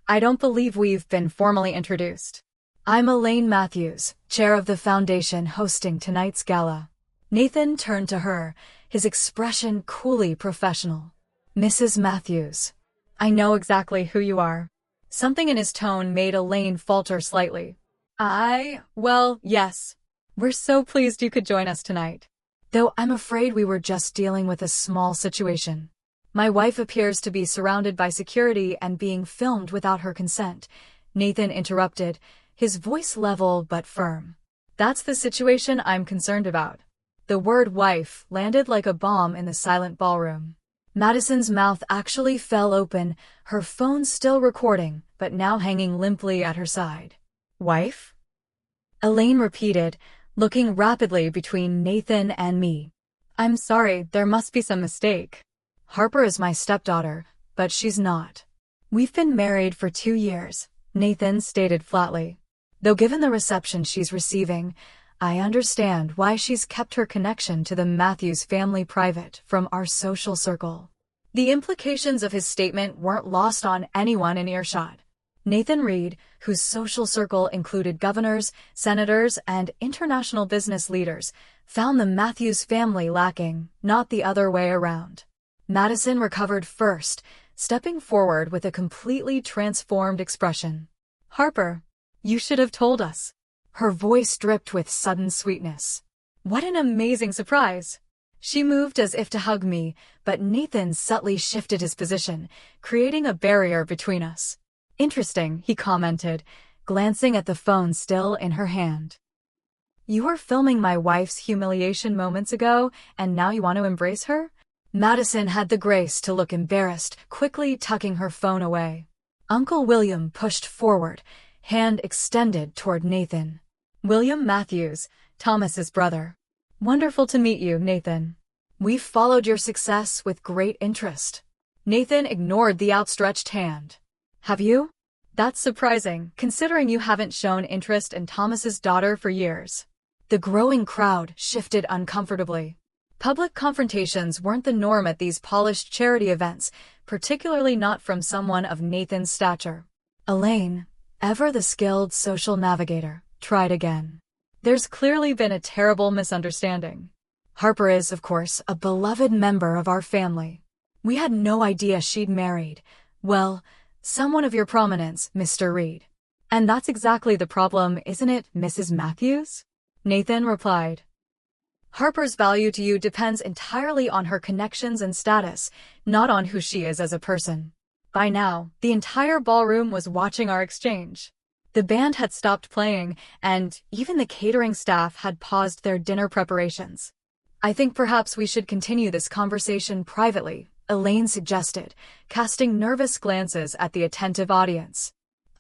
I don't believe we've been formally introduced. I'm Elaine Matthews, chair of the foundation hosting tonight's gala. Nathan turned to her, his expression coolly professional. Mrs. Matthews. I know exactly who you are. Something in his tone made Elaine falter slightly. Well, yes. We're so pleased you could join us tonight. Though I'm afraid we were just dealing with a small situation. My wife appears to be surrounded by security and being filmed without her consent. Nathan interrupted, his voice level but firm. That's the situation I'm concerned about. The word wife landed like a bomb in the silent ballroom. Madison's mouth actually fell open, her phone still recording, but now hanging limply at her side. Wife? Elaine repeated, looking rapidly between Nathan and me. I'm sorry, there must be some mistake. Harper is my stepdaughter, but she's not. We've been married for 2 years, Nathan stated flatly. Though given the reception she's receiving, I understand why she's kept her connection to the Matthews family private from our social circle. The implications of his statement weren't lost on anyone in earshot. Nathan Reed, whose social circle included governors, senators, and international business leaders, found the Matthews family lacking, not the other way around. Madison recovered first, stepping forward with a completely transformed expression. Harper, you should have told us. Her voice dripped with sudden sweetness. What an amazing surprise! She moved as if to hug me, but Nathan subtly shifted his position, creating a barrier between us. Interesting, he commented, glancing at the phone still in her hand. You were filming my wife's humiliation moments ago, and now you want to embrace her? Madison had the grace to look embarrassed, quickly tucking her phone away. Uncle William pushed forward, hand extended toward Nathan. William Matthews, Thomas's brother. Wonderful to meet you, Nathan. We've followed your success with great interest. Nathan ignored the outstretched hand. Have you? That's surprising, considering you haven't shown interest in Thomas's daughter for years. The growing crowd shifted uncomfortably. Public confrontations weren't the norm at these polished charity events, particularly not from someone of Nathan's stature. Elaine, ever the skilled social navigator, tried again. There's clearly been a terrible misunderstanding. Harper is, of course, a beloved member of our family. We had no idea she'd married, well, someone of your prominence, Mr. Reed. And that's exactly the problem, isn't it, Mrs. Matthews? Nathan replied. Harper's value to you depends entirely on her connections and status, not on who she is as a person. By now, the entire ballroom was watching our exchange. The band had stopped playing, and even the catering staff had paused their dinner preparations. I think perhaps we should continue this conversation privately, Elaine suggested, casting nervous glances at the attentive audience.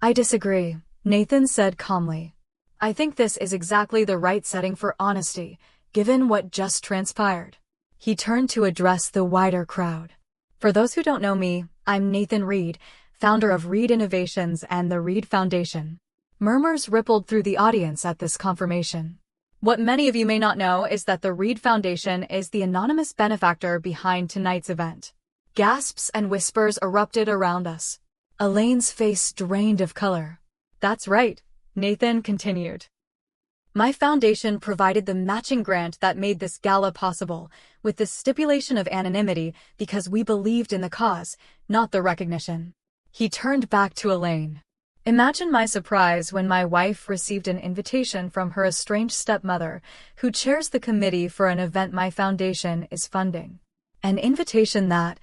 I disagree, Nathan said calmly. I think this is exactly the right setting for honesty, given what just transpired. He turned to address the wider crowd. For those who don't know me, I'm Nathan Reed, founder of Reed Innovations and the Reed Foundation. Murmurs rippled through the audience at this confirmation. What many of you may not know is that the Reed Foundation is the anonymous benefactor behind tonight's event. Gasps and whispers erupted around us. Elaine's face drained of color. That's right, Nathan continued. My foundation provided the matching grant that made this gala possible, with the stipulation of anonymity because we believed in the cause, not the recognition. He turned back to Elaine. Imagine my surprise when my wife received an invitation from her estranged stepmother, who chairs the committee for an event my foundation is funding. An invitation that,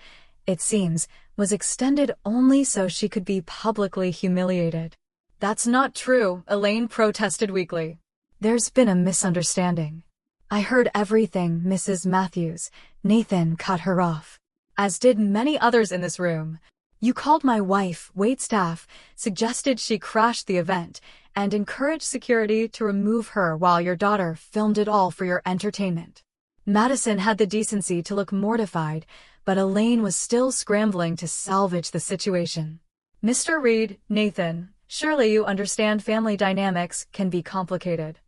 it seems, was extended only so she could be publicly humiliated. That's not true, Elaine protested weakly. There's been a misunderstanding. I heard everything, Mrs. Matthews. Nathan cut her off. As did many others in this room. You called my wife waitstaff, suggested she crashed the event, and encouraged security to remove her while your daughter filmed it all for your entertainment. Madison had the decency to look mortified, but Elaine was still scrambling to salvage the situation. Mr. Reed, Nathan, surely you understand family dynamics can be complicated.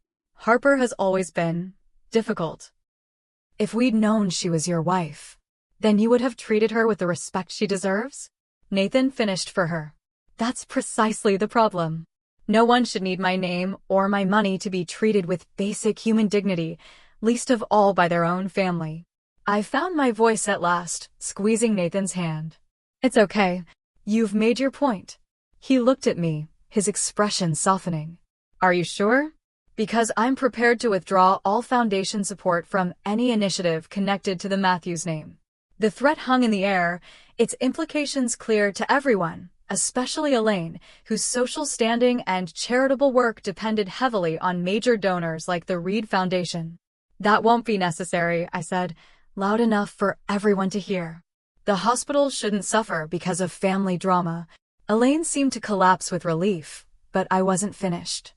Harper has always been Difficult. If we'd known she was your wife, then you would have treated her with the respect she deserves? Nathan finished for her. That's precisely the problem. No one should need my name or my money to be treated with basic human dignity, least of all by their own family. I found my voice at last, squeezing Nathan's hand. It's okay. You've made your point. He looked at me, his expression softening. Are you sure? Because I'm prepared to withdraw all foundation support from any initiative connected to the Matthews name. The threat hung in the air, its implications clear to everyone, especially Elaine, whose social standing and charitable work depended heavily on major donors like the Reed Foundation. That won't be necessary, I said, loud enough for everyone to hear. The hospital shouldn't suffer because of family drama. Elaine seemed to collapse with relief, but I wasn't finished.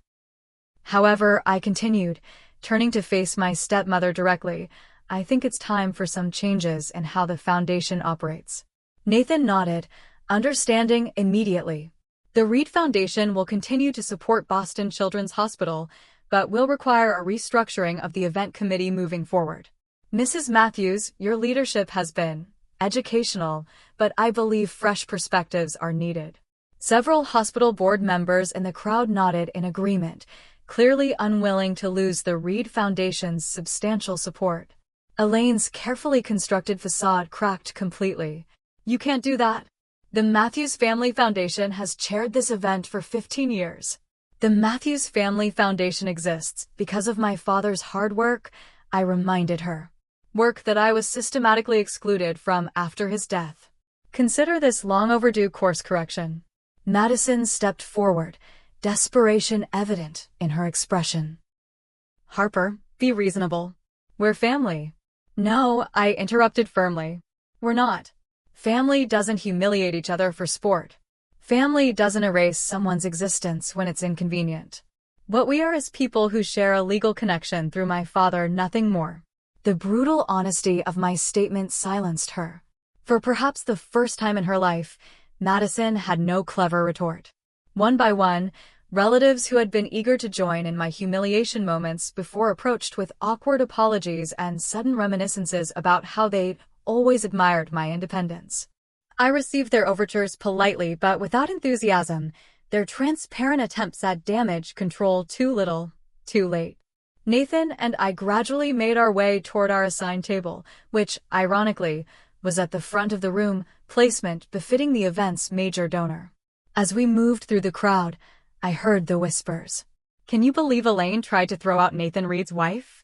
However, I continued, turning to face my stepmother directly. I think it's time for some changes in how the foundation operates. Nathan nodded, understanding immediately. The Reed Foundation will continue to support Boston Children's Hospital, but will require a restructuring of the event committee moving forward. Mrs. Matthews, your leadership has been educational, but I believe fresh perspectives are needed. Several hospital board members in the crowd nodded in agreement, clearly unwilling to lose the Reed Foundation's substantial support. Elaine's carefully constructed facade cracked completely. You can't do that. The Matthews Family Foundation has chaired this event for 15 years. The Matthews Family Foundation exists because of my father's hard work, I reminded her. Work that I was systematically excluded from after his death. Consider this long overdue course correction. Madison stepped forward, desperation evident in her expression. Harper, be reasonable. We're family. No, I interrupted firmly. We're not. Family doesn't humiliate each other for sport. Family doesn't erase someone's existence when it's inconvenient. What we are is people who share a legal connection through my father, nothing more. The brutal honesty of my statement silenced her. For perhaps the first time in her life, Madison had no clever retort. One by one, relatives who had been eager to join in my humiliation moments before approached with awkward apologies and sudden reminiscences about how they'd always admired my independence. I received their overtures politely but without enthusiasm, their transparent attempts at damage control too little, too late. Nathan and I gradually made our way toward our assigned table, which, ironically, was at the front of the room, placement befitting the event's major donor. As we moved through the crowd, I heard the whispers. Can you believe Elaine tried to throw out Nathan Reed's wife?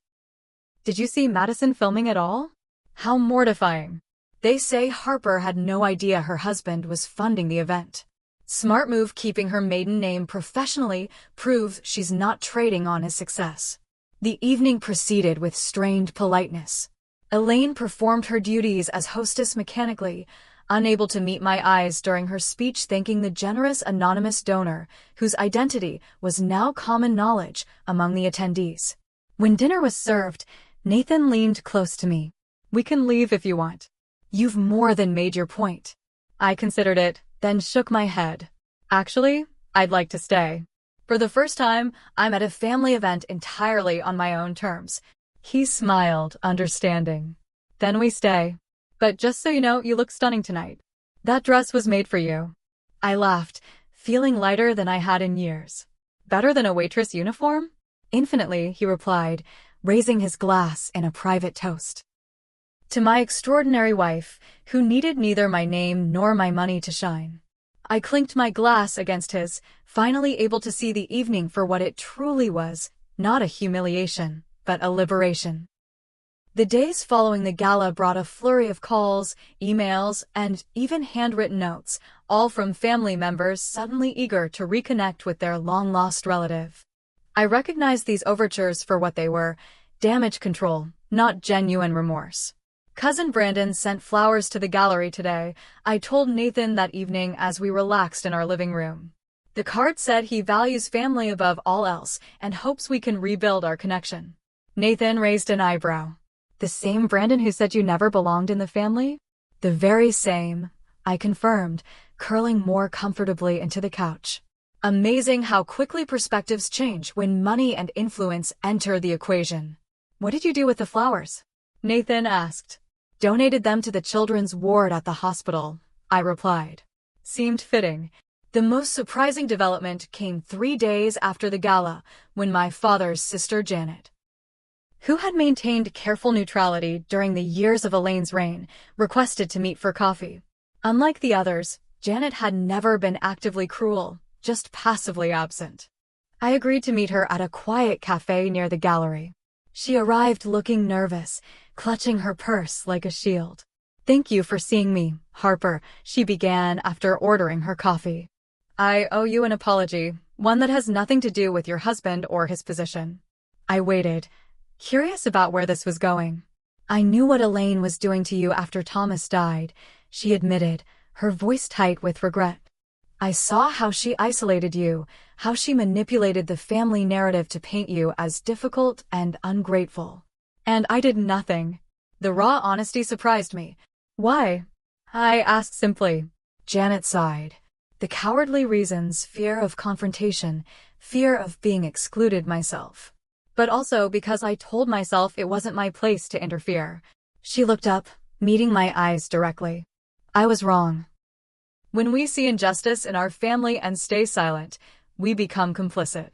Did you see Madison filming at all? How mortifying. They say Harper had no idea her husband was funding the event. Smart move keeping her maiden name professionally proves she's not trading on his success. The evening proceeded with strained politeness. Elaine performed her duties as hostess mechanically, unable to meet my eyes during her speech thanking the generous anonymous donor, whose identity was now common knowledge among the attendees. When dinner was served, Nathan leaned close to me. We can leave if you want. You've more than made your point. I considered it, then shook my head. Actually, I'd like to stay. For the first time, I'm at a family event entirely on my own terms. He smiled, understanding. Then we stay. But just so you know, you look stunning tonight. That dress was made for you. I laughed, feeling lighter than I had in years. Better than a waitress uniform? Infinitely, he replied, raising his glass in a private toast. To my extraordinary wife, who needed neither my name nor my money to shine. I clinked my glass against his, finally able to see the evening for what it truly was, not a humiliation, but a liberation. The days following the gala brought a flurry of calls, emails, and even handwritten notes, all from family members suddenly eager to reconnect with their long-lost relative. I recognized these overtures for what they were, damage control, not genuine remorse. Cousin Brandon sent flowers to the gallery today, I told Nathan that evening as we relaxed in our living room. The card said he values family above all else and hopes we can rebuild our connection. Nathan raised an eyebrow. The same Brandon who said you never belonged in the family? The very same, I confirmed, curling more comfortably into the couch. Amazing how quickly perspectives change when money and influence enter the equation. What did you do with the flowers? Nathan asked. Donated them to the children's ward at the hospital, I replied. Seemed fitting. The most surprising development came 3 days after the gala, when my father's sister Janet, who had maintained careful neutrality during the years of Elaine's reign, requested to meet for coffee. Unlike the others, Janet had never been actively cruel, just passively absent. I agreed to meet her at a quiet cafe near the gallery. She arrived looking nervous, clutching her purse like a shield. Thank you for seeing me, Harper, she began after ordering her coffee. I owe you an apology, one that has nothing to do with your husband or his position. I waited, curious about where this was going. I knew what Elaine was doing to you after Thomas died, she admitted, her voice tight with regret. I saw how she isolated you, how she manipulated the family narrative to paint you as difficult and ungrateful. And I did nothing. The raw honesty surprised me. Why? I asked simply. Janet sighed. The cowardly reasons: fear of confrontation, fear of being excluded myself. But also because I told myself it wasn't my place to interfere. She looked up, meeting my eyes directly. I was wrong. When we see injustice in our family and stay silent, we become complicit.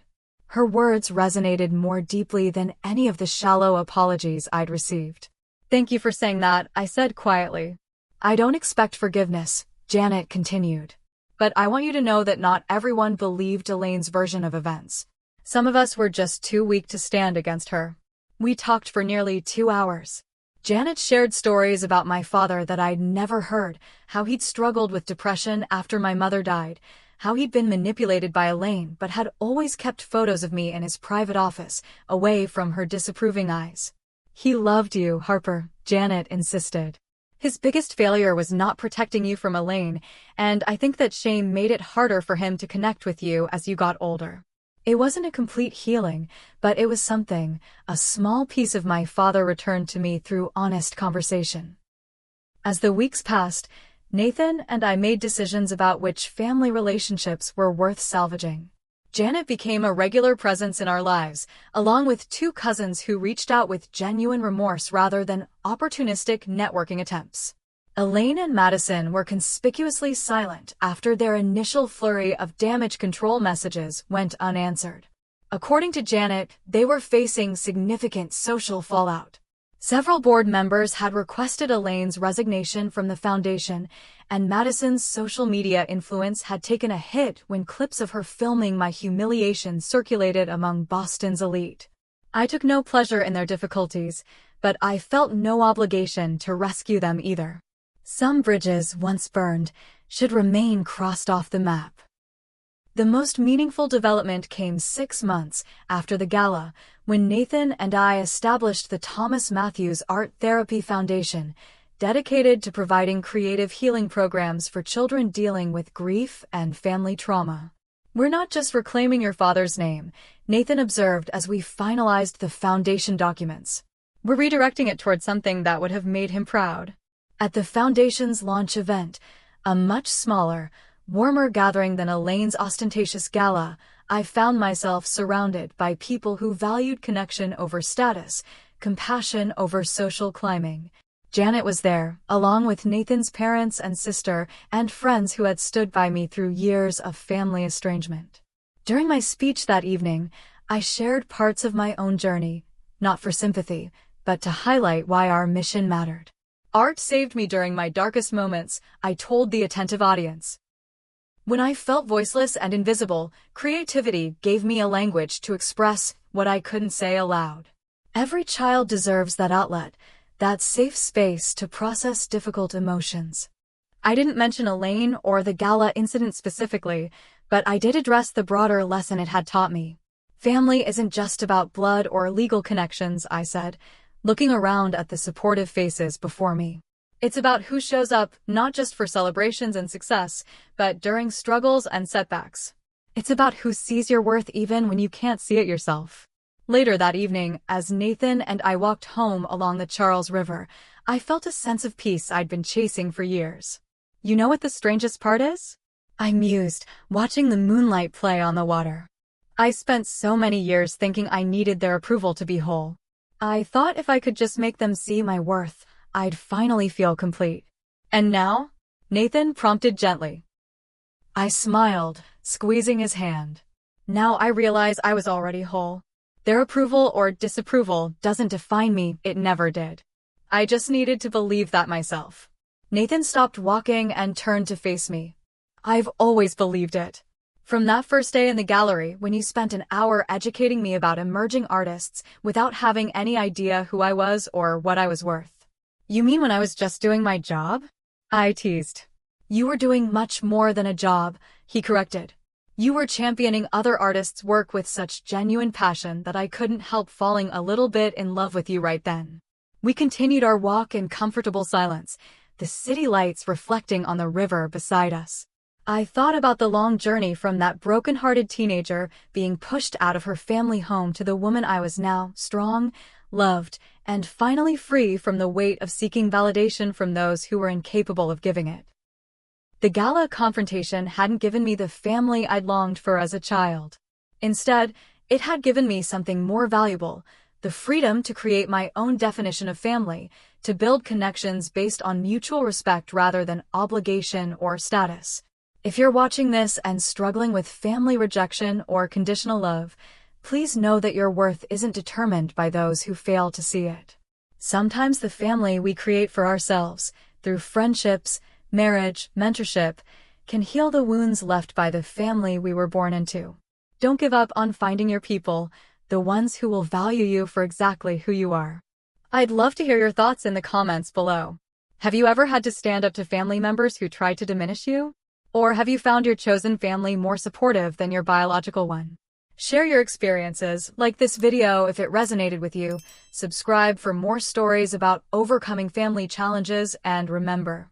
Her words resonated more deeply than any of the shallow apologies I'd received. Thank you for saying that, I said quietly. I don't expect forgiveness, Janet continued. But I want you to know that not everyone believed Elaine's version of events. Some of us were just too weak to stand against her. We talked for nearly 2 hours. Janet shared stories about my father that I'd never heard, how he'd struggled with depression after my mother died, how he'd been manipulated by Elaine but had always kept photos of me in his private office, away from her disapproving eyes. He loved you, Harper, Janet insisted. His biggest failure was not protecting you from Elaine, and I think that shame made it harder for him to connect with you as you got older. It wasn't a complete healing, but it was something. A small piece of my father returned to me through honest conversation. As the weeks passed, Nathan and I made decisions about which family relationships were worth salvaging. Janet became a regular presence in our lives, along with 2 cousins who reached out with genuine remorse rather than opportunistic networking attempts. Elaine and Madison were conspicuously silent after their initial flurry of damage control messages went unanswered. According to Janet, they were facing significant social fallout. Several board members had requested Elaine's resignation from the foundation, and Madison's social media influence had taken a hit when clips of her filming my humiliation circulated among Boston's elite. I took no pleasure in their difficulties, but I felt no obligation to rescue them either. Some bridges, once burned, should remain crossed off the map. The most meaningful development came 6 months after the gala, when Nathan and I established the Thomas Matthews Art Therapy Foundation, dedicated to providing creative healing programs for children dealing with grief and family trauma. We're not just reclaiming your father's name, Nathan observed as we finalized the foundation documents. We're redirecting it towards something that would have made him proud. At the foundation's launch event, a much smaller, warmer gathering than Elaine's ostentatious gala, I found myself surrounded by people who valued connection over status, compassion over social climbing. Janet was there, along with Nathan's parents and sister, and friends who had stood by me through years of family estrangement. During my speech that evening, I shared parts of my own journey, not for sympathy, but to highlight why our mission mattered. Art saved me during my darkest moments, I told the attentive audience. When I felt voiceless and invisible, creativity gave me a language to express what I couldn't say aloud. Every child deserves that outlet, that safe space to process difficult emotions. I didn't mention Elaine or the gala incident specifically, but I did address the broader lesson it had taught me. Family isn't just about blood or legal connections, I said, looking around at the supportive faces before me. It's about who shows up, not just for celebrations and success, but during struggles and setbacks. It's about who sees your worth even when you can't see it yourself. Later that evening, as Nathan and I walked home along the Charles River, I felt a sense of peace I'd been chasing for years. You know what the strangest part is? I mused, watching the moonlight play on the water. I spent so many years thinking I needed their approval to be whole. I thought if I could just make them see my worth, I'd finally feel complete. And now? Nathan prompted gently. I smiled, squeezing his hand. Now I realize I was already whole. Their approval or disapproval doesn't define me, it never did. I just needed to believe that myself. Nathan stopped walking and turned to face me. I've always believed it. From that first day in the gallery when you spent an hour educating me about emerging artists without having any idea who I was or what I was worth. You mean when I was just doing my job? I teased. You were doing much more than a job, he corrected. You were championing other artists' work with such genuine passion that I couldn't help falling a little bit in love with you right then. We continued our walk in comfortable silence, the city lights reflecting on the river beside us. I thought about the long journey from that broken-hearted teenager being pushed out of her family home to the woman I was now, strong, loved, and finally free from the weight of seeking validation from those who were incapable of giving it. The Gala confrontation hadn't given me the family I'd longed for as a child. Instead, it had given me something more valuable, the freedom to create my own definition of family, to build connections based on mutual respect rather than obligation or status. If you're watching this and struggling with family rejection or conditional love, please know that your worth isn't determined by those who fail to see it. Sometimes the family we create for ourselves, through friendships, marriage, mentorship, can heal the wounds left by the family we were born into. Don't give up on finding your people, the ones who will value you for exactly who you are. I'd love to hear your thoughts in the comments below. Have you ever had to stand up to family members who tried to diminish you? Or have you found your chosen family more supportive than your biological one? Share your experiences, like this video if it resonated with you, subscribe for more stories about overcoming family challenges, and remember,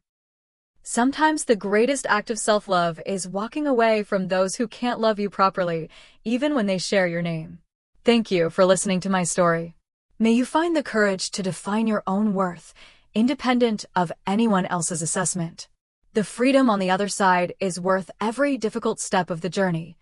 sometimes the greatest act of self-love is walking away from those who can't love you properly, even when they share your name. Thank you for listening to my story. May you find the courage to define your own worth, independent of anyone else's assessment. The freedom on the other side is worth every difficult step of the journey.